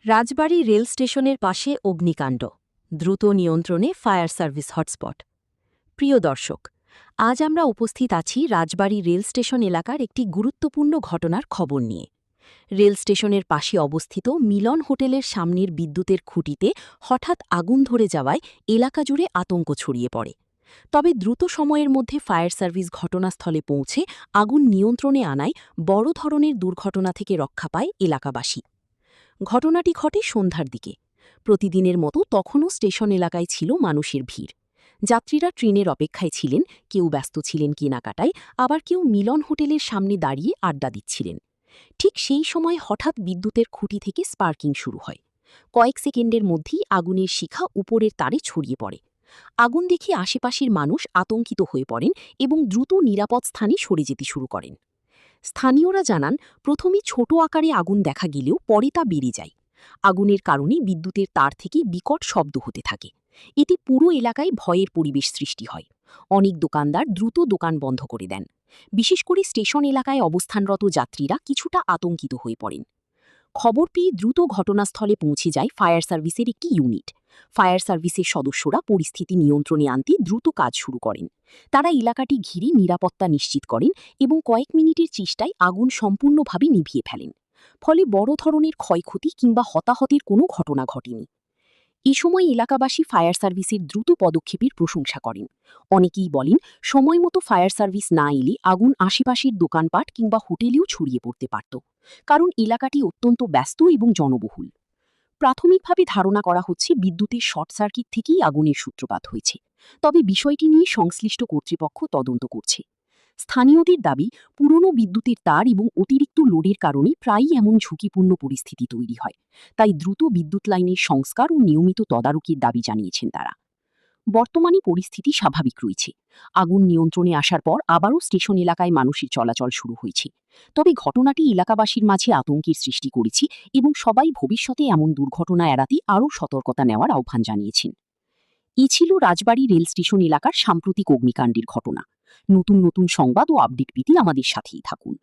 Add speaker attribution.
Speaker 1: রাজবাড়ী rail স্টেশনের পাশে অগ্নিকাণ্ড, দ্রুত নিয়ন্ত্রণে ফায়ার সার্ভিস হটস্পট। প্রিয় দর্শক, আজ আমরা উপস্থিত আছি রাজবাড়ী রেল স্টেশন এলাকার একটি গুরুত্বপূর্ণ ঘটনার খবর নিয়ে। রেল স্টেশনের পাশে অবস্থিত মিলন হোটেলের সামনের বিদ্যুতের খুঁটিতে হঠাৎ আগুন ধরে যাওয়ায় এলাকা জুড়ে আতঙ্ক ছড়িয়ে পড়ে। তবে দ্রুত সময়ের মধ্যে ফায়ার সার্ভিস ঘটনাস্থলে পৌঁছে আগুন নিয়ন্ত্রণে আনায় বড় ধরনের দুর্ঘটনা থেকে রক্ষা পায় এলাকাবাসী। ঘটনাটি ঘটে সন্ধ্যার দিকে। প্রতিদিনের মতো তখনও স্টেশন এলাকায় ছিল মানুষের ভিড়। যাত্রীরা ট্রেনের অপেক্ষায় ছিলেন, কেউ ব্যস্ত ছিলেন কেনাকাটায়, আবার কেউ মিলন হোটেলের সামনে দাঁড়িয়ে আড্ডা দিচ্ছিলেন। ঠিক সেই সময় হঠাৎ বিদ্যুতের খুঁটি থেকে স্পার্কিং শুরু হয়। কয়েক সেকেন্ডের মধ্যেই আগুনের শিখা উপরের তারে ছড়িয়ে পড়ে। আগুন দেখে আশেপাশের মানুষ আতঙ্কিত হয়ে পড়েন এবং দ্রুত নিরাপদ স্থানে সরে যেতে শুরু করেন। স্থানীয়রা জানান, প্রথমে ছোট আকারে আগুন দেখা গেলেও পরে তা বেড়ে যায়। আগুনের কারণে বিদ্যুতের তার থেকে বিকট শব্দ হতে থাকে। এতে পুরো এলাকায় ভয়ের পরিবেশ সৃষ্টি হয়। অনেক দোকানদার দ্রুত দোকান বন্ধ করে দেন। বিশেষ করে স্টেশন এলাকায় অবস্থানরত যাত্রীরা কিছুটা আতঙ্কিত হয়ে পড়েন। খবর পেয়ে দ্রুত ঘটনাস্থলে পৌঁছে যায় ফায়ার সার্ভিসের একটি ইউনিট। ফায়ার সার্ভিসের সদস্যরা পরিস্থিতি নিয়ন্ত্রণে আনতে দ্রুত কাজ শুরু করেন। তারা এলাকাটি ঘিরে নিরাপত্তা নিশ্চিত করেন এবং কয়েক মিনিটের চেষ্টায় আগুন সম্পূর্ণভাবে নিভিয়ে ফেলেন। ফলে বড় ধরনের ক্ষয়ক্ষতি কিংবা হতাহতের কোনো ঘটনা ঘটেনি। এ সময় এলাকাবাসী ফায়ার সার্ভিসের দ্রুত পদক্ষেপের প্রশংসা করেন। অনেকেই বলেন, সময়মতো ফায়ার সার্ভিস না এলে আগুন আশেপাশের দোকানপাট কিংবা হোটেলেও ছড়িয়ে পড়তে পারত, কারণ এলাকাটি অত্যন্ত ব্যস্ত এবং জনবহুল। প্রাথমিকভাবে ধারণা করা হচ্ছে বিদ্যুতের শর্ট সার্কিট থেকেই আগুনের সূত্রপাত হয়েছে। তবে বিষয়টি নিয়ে সংশ্লিষ্ট কর্তৃপক্ষ তদন্ত করছে। স্থানীয়দের দাবি, পুরনো বিদ্যুতের তার এবং অতিরিক্ত লোডের কারণে প্রায়ই এমন ঝুঁকিপূর্ণ পরিস্থিতি তৈরি হয়। তাই দ্রুত বিদ্যুৎ লাইনের সংস্কার ও নিয়মিত তদারকির দাবি জানিয়েছেন তারা। বর্তমানে পরিস্থিতি স্বাভাবিক রয়েছে। আগুন নিয়ন্ত্রণে আসার পর আবারও স্টেশন এলাকায় মানুষের চলাচল শুরু হয়েছে। তবে ঘটনাটি এলাকাবাসীর মাঝে আতঙ্কের সৃষ্টি করেছে এবং সবাই ভবিষ্যতে এমন দুর্ঘটনা এড়াতে আরও সতর্কতা নেওয়ার আহ্বান জানিয়েছেন। এ ছিল রাজবাড়ী রেল স্টেশন এলাকার সাম্প্রতিক অগ্নিকাণ্ডের ঘটনা। নতুন নতুন সংবাদ ও আপডেট পেতে আমাদের সাথেই থাকুন।